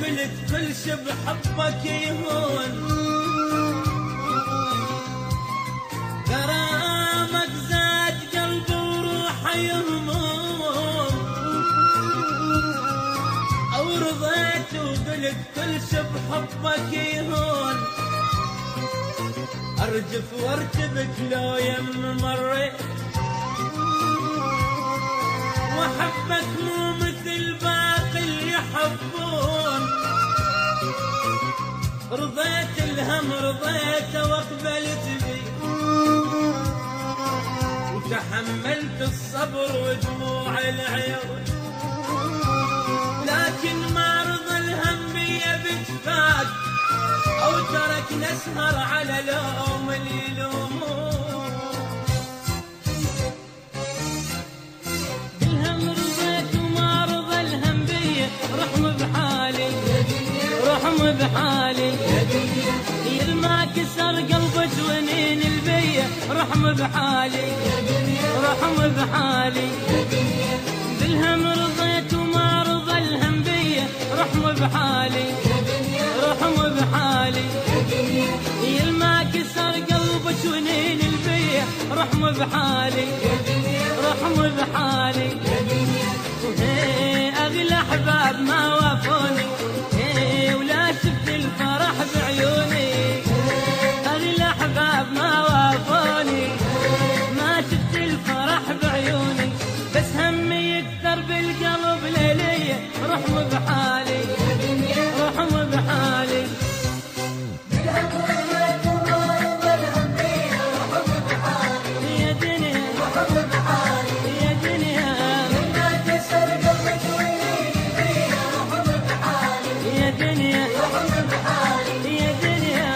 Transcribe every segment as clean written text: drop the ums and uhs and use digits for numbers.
وقلت كل شي بحبك يهون، غرامك زاد قلبي وروحي يهموم، او رضيت وقلت كل شي بحبك يهون، ارجف وارتبك لو يم مريت، واحبك مو مثل باقي اللي يحبون، رضيت الهم رضيته واقبلت بيه، وتحملت الصبر ودموع العيون، لكن ما رضى الهم بيا بجفاك، او ترك نسهر على لوم اللي يلومون. بالهم رضيت وما رضى الهم بيا، رحم بحالي رحم بحالي، يلما كسر قلب جوانين البية، رحم بحالي رحم بحالي، بالهم رضيت وما رضى الهم بيا، رحم بحالي رحم بحالي، يلما كسر قلب جوانين البية، رحم بحالي رحم بحالي، اغلى احباب ما وافوني، ولا شفت الفرح بعيوني، اغلى احباب ما وافوني، ما شفت الفرح بعيوني، بس همي يكثر بالقلب ليلية، رحم بحالي رحم بحالي. يا دنيا يا دنيا يا دنيا يا دنيا،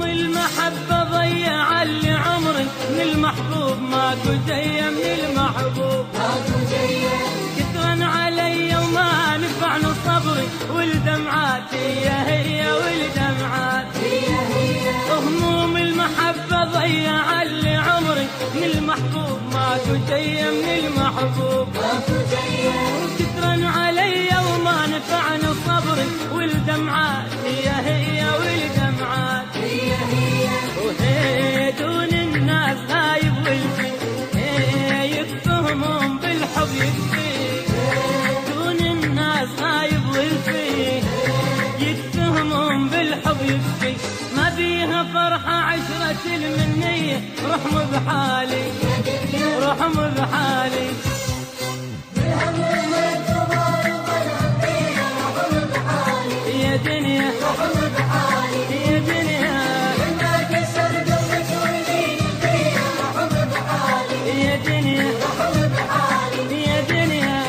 المحبة ضيع اللي عمري، من المحبوب ماكو جاية من المحبوب، كثرا علي وما نفعني صبري، والدمعات هي والدمعات، هموم المحبة ضيع اللي عمري، من المحبوب ماكو جاية من المحبوب، كثرا علي وما نفعني صبري، والدمعات هي والدمعات، دون الناس غايب والفي، يكفهمون بالحب يكفي، دون الناس غايب والفي، يكفهمون بالحب يكفي، ما فيها فرحة عشرة المنية، رحم بحالي رحم بحالي. يا دنيا يا دنيا يا دنيا يا دنيا،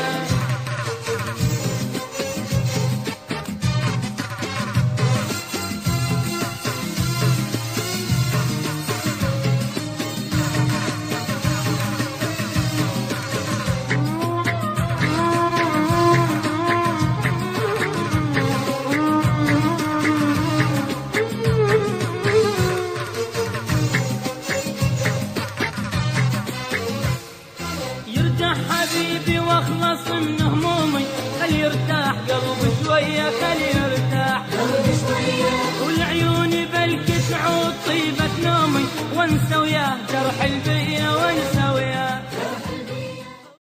حبيبي واخلص من همومي، خلي يرتاح قلبي شوية، خلي يرتاح قلبي شوية، والعيون بلكي تعود طيبة نومي، وانسى وياه جرح البية وانسى